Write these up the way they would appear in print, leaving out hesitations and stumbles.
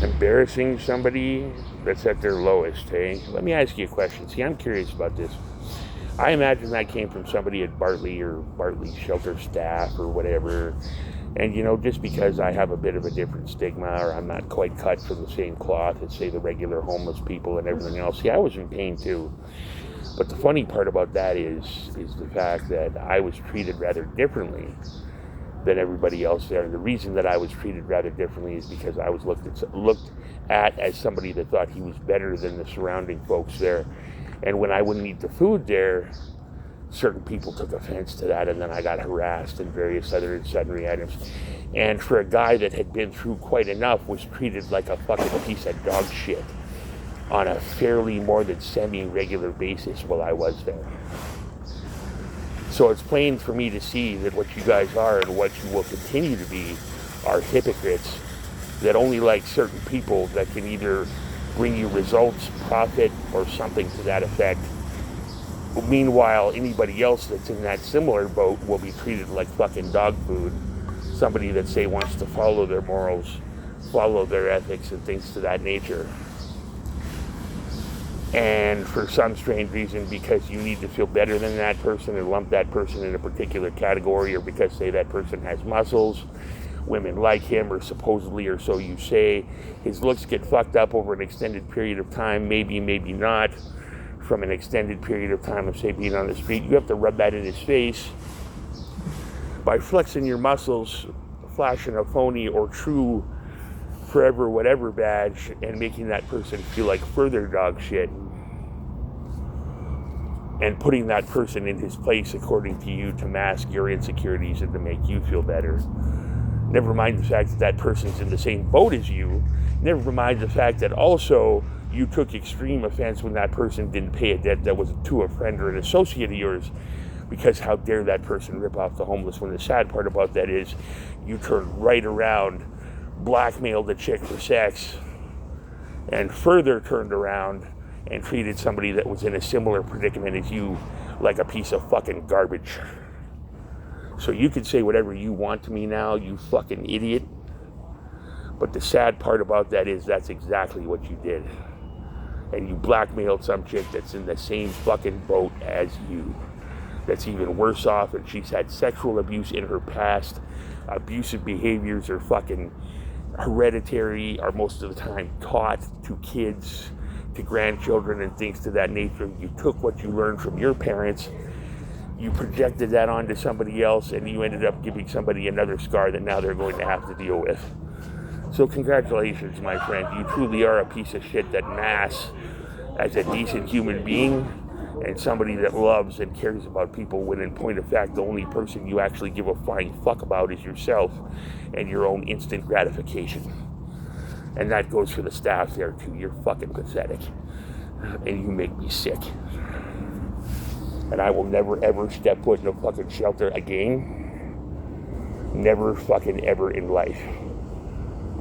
Embarrassing somebody that's at their lowest, hey? Let me ask you a question. See, I'm curious about this. I imagine that came from somebody at Bartley or Bartley shelter staff or whatever. And, just because I have a bit of a different stigma or I'm not quite cut from the same cloth as, say, the regular homeless people and everything else, see, I was in pain too. But the funny part about that is the fact that I was treated rather differently than everybody else there. And the reason that I was treated rather differently is because I was looked at as somebody that thought he was better than the surrounding folks there. And when I wouldn't eat the food there, certain people took offense to that, and then I got harassed and various other and sundry items. And for a guy that had been through quite enough, was treated like a fucking piece of dog shit on a fairly more than semi-regular basis while I was there. So it's plain for me to see that what you guys are and what you will continue to be are hypocrites that only like certain people that can either bring you results, profit, or something to that effect. Meanwhile, anybody else that's in that similar boat will be treated like fucking dog food. Somebody that, say, wants to follow their morals, follow their ethics, and things to that nature. And for some strange reason, because you need to feel better than that person and lump that person in a particular category, or because, say, that person has muscles, women like him, or supposedly, or so you say, his looks get fucked up over an extended period of time, maybe not, from an extended period of time of, say, being on the street. You have to rub that in his face by flexing your muscles, flashing a phony or true forever whatever badge, and making that person feel like further dog shit, and putting that person in his place according to you to mask your insecurities and to make you feel better. Never mind the fact that that person's in the same boat as you. Never mind the fact that also you took extreme offense when that person didn't pay a debt that was to a friend or an associate of yours, because how dare that person rip off the homeless, when the sad part about that is you turned right around, blackmailed the chick for sex, and further turned around and treated somebody that was in a similar predicament as you like a piece of fucking garbage. So you can say whatever you want to me now, you fucking idiot. But the sad part about that is that's exactly what you did. And you blackmailed some chick that's in the same fucking boat as you. That's even worse off, and she's had sexual abuse in her past. Abusive behaviors are fucking hereditary, are most of the time taught to kids, to grandchildren, and things to that nature. You took what you learned from your parents, you projected that onto somebody else, and you ended up giving somebody another scar that now they're going to have to deal with. So congratulations, my friend. You truly are a piece of shit that masks as a decent human being and somebody that loves and cares about people, when in point of fact the only person you actually give a flying fuck about is yourself and your own instant gratification. And that goes for the staff there too. You're fucking pathetic. And you make me sick. And I will never ever step foot in a fucking shelter again. Never fucking ever in life.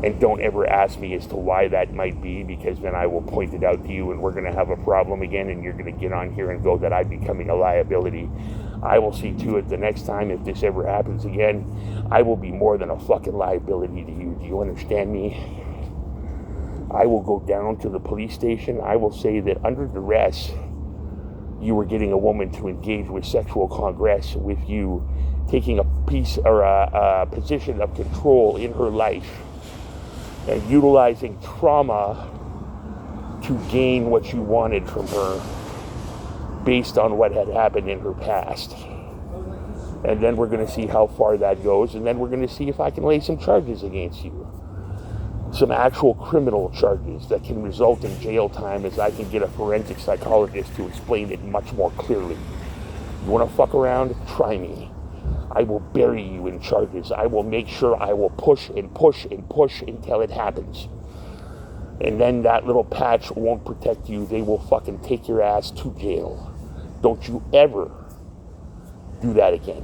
And don't ever ask me as to why that might be, because then I will point it out to you and we're going to have a problem again, and you're going to get on here and go that I'm becoming a liability. I will see to it the next time, if this ever happens again, I will be more than a fucking liability to you. Do you understand me? I will go down to the police station. I will say that under duress, you were getting a woman to engage with sexual congress with you, taking a piece or a position of control in her life, and utilizing trauma to gain what you wanted from her based on what had happened in her past. And then we're going to see how far that goes, and then we're going to see if I can lay some charges against you. Some actual criminal charges that can result in jail time, as I can get a forensic psychologist to explain it much more clearly. You want to fuck around? Try me. I will bury you in charges. I will make sure I will push and push and push until it happens. And then that little patch won't protect you. They will fucking take your ass to jail. Don't you ever do that again.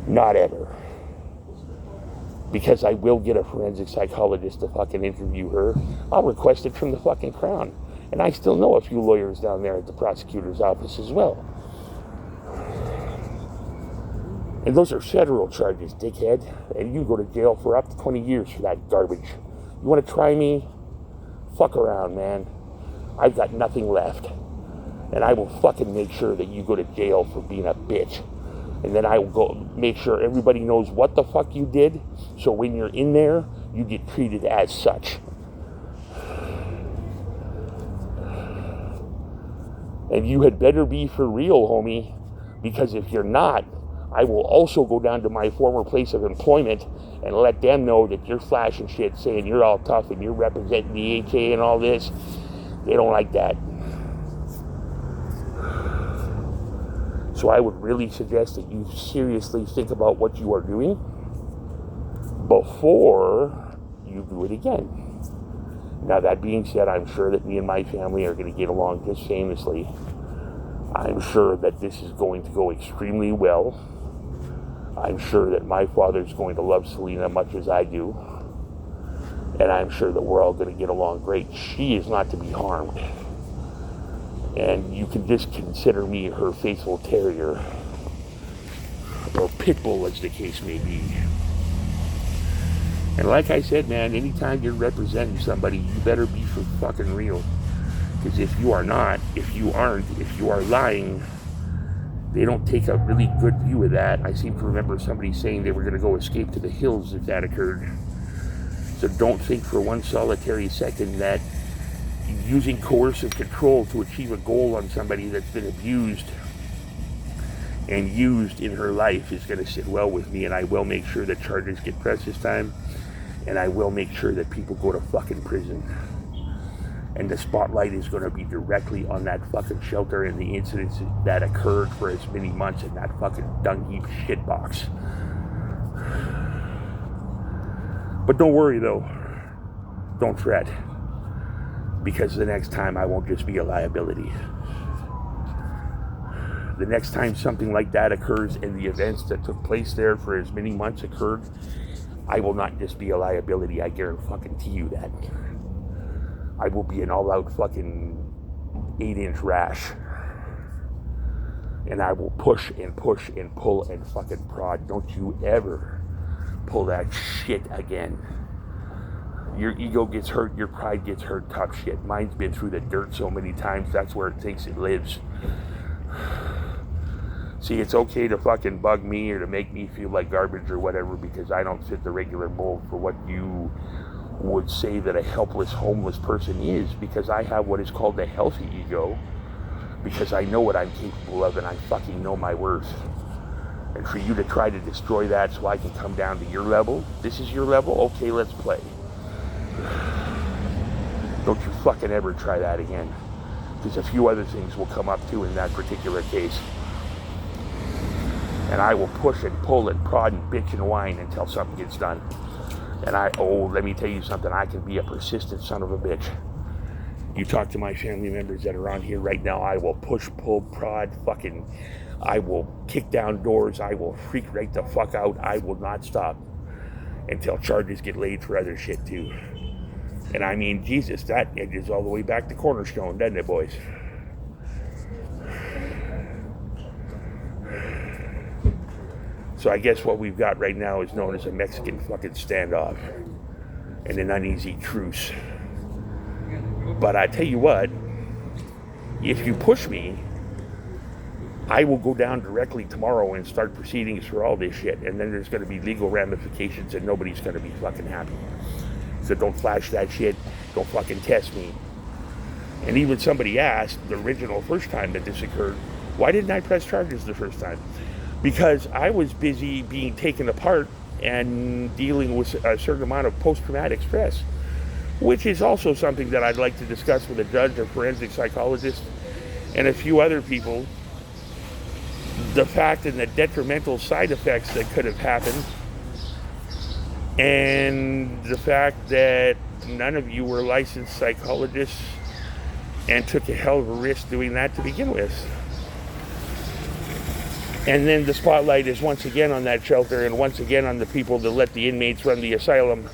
Not ever. Because I will get a forensic psychologist to fucking interview her. I'll request it from the fucking Crown. And I still know a few lawyers down there at the prosecutor's office as well. And those are federal charges, dickhead. And you go to jail for up to 20 years for that garbage. You want to try me? Fuck around, man. I've got nothing left. And I will fucking make sure that you go to jail for being a bitch. And then I will go make sure everybody knows what the fuck you did. So when you're in there, you get treated as such. And you had better be for real, homie. Because if you're not, I will also go down to my former place of employment and let them know that you're flashing shit, saying you're all tough and you're representing the HA and all this. They don't like that. So I would really suggest that you seriously think about what you are doing before you do it again. Now, that being said, I'm sure that me and my family are going to get along just famously. I'm sure that this is going to go extremely well. I'm sure that my father's going to love Selena much as I do. And I'm sure that we're all going to get along great. She is not to be harmed. And you can just consider me her faithful terrier. Or pit bull, as the case may be. And like I said, man, anytime you're representing somebody, you better be for fucking real. Because if you are not, if you aren't, if you are lying, they don't take a really good view of that. I seem to remember somebody saying they were going to go escape to the hills if that occurred. So don't think for one solitary second that using coercive control to achieve a goal on somebody that's been abused and used in her life is going to sit well with me. And I will make sure that charges get pressed this time. And I will make sure that people go to fucking prison. And the spotlight is going to be directly on that fucking shelter and the incidents that occurred for as many months in that fucking dung heap shitbox. But don't worry though. Don't fret. Because the next time I won't just be a liability. The next time something like that occurs and the events that took place there for as many months occurred, I will not just be a liability. I guarantee you that. I will be an all-out fucking 8-inch rash. And I will push and push and pull and fucking prod. Don't you ever pull that shit again. Your ego gets hurt, your pride gets hurt, tough shit. Mine's been through the dirt so many times, that's where it thinks it lives. See, it's okay to fucking bug me or to make me feel like garbage or whatever because I don't fit the regular mold for what you would say that a helpless, homeless person is, because I have what is called a healthy ego, because I know what I'm capable of and I fucking know my worth. And for you to try to destroy that so I can come down to your level, this is your level? Okay, let's play. Don't you fucking ever try that again. Because a few other things will come up too in that particular case. And I will push and pull and prod and bitch and whine until something gets done. And let me tell you something, I can be a persistent son of a bitch. You talk to my family members that are on here right now, I will push, pull, prod, I will kick down doors, I will freak right the fuck out, I will not stop until charges get laid for other shit too. And I mean, Jesus, that edges all the way back to Cornerstone, doesn't it, boys? So I guess what we've got right now is known as a Mexican fucking standoff and an uneasy truce. But I tell you what, if you push me, I will go down directly tomorrow and start proceedings for all this shit. And then there's going to be legal ramifications and nobody's going to be fucking happy. So don't flash that shit. Don't fucking test me. And even somebody asked the original first time that this occurred, why didn't I press charges the first time? Because I was busy being taken apart and dealing with a certain amount of post-traumatic stress, which is also something that I'd like to discuss with a judge, a forensic psychologist, and a few other people. The fact and the detrimental side effects that could have happened, and the fact that none of you were licensed psychologists and took a hell of a risk doing that to begin with. And then the spotlight is once again on that shelter and once again on the people that let the inmates run the asylum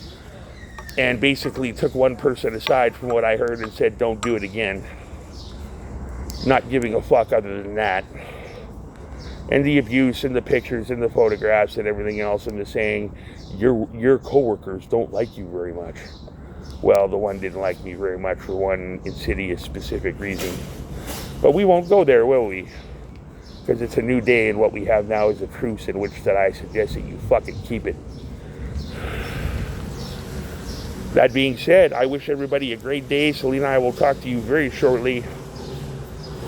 and basically took one person aside from what I heard and said, don't do it again. Not giving a fuck other than that. And the abuse and the pictures and the photographs and everything else and the saying, your coworkers don't like you very much. Well, the one didn't like me very much for one insidious specific reason. But we won't go there, will we? Because it's a new day, and what we have now is a truce in which that I suggest that you fucking keep it. That being said, I wish everybody a great day. Selena and I will talk to you very shortly.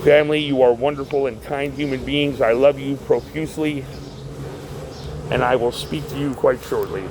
Family, you are wonderful and kind human beings. I love you profusely, and I will speak to you quite shortly.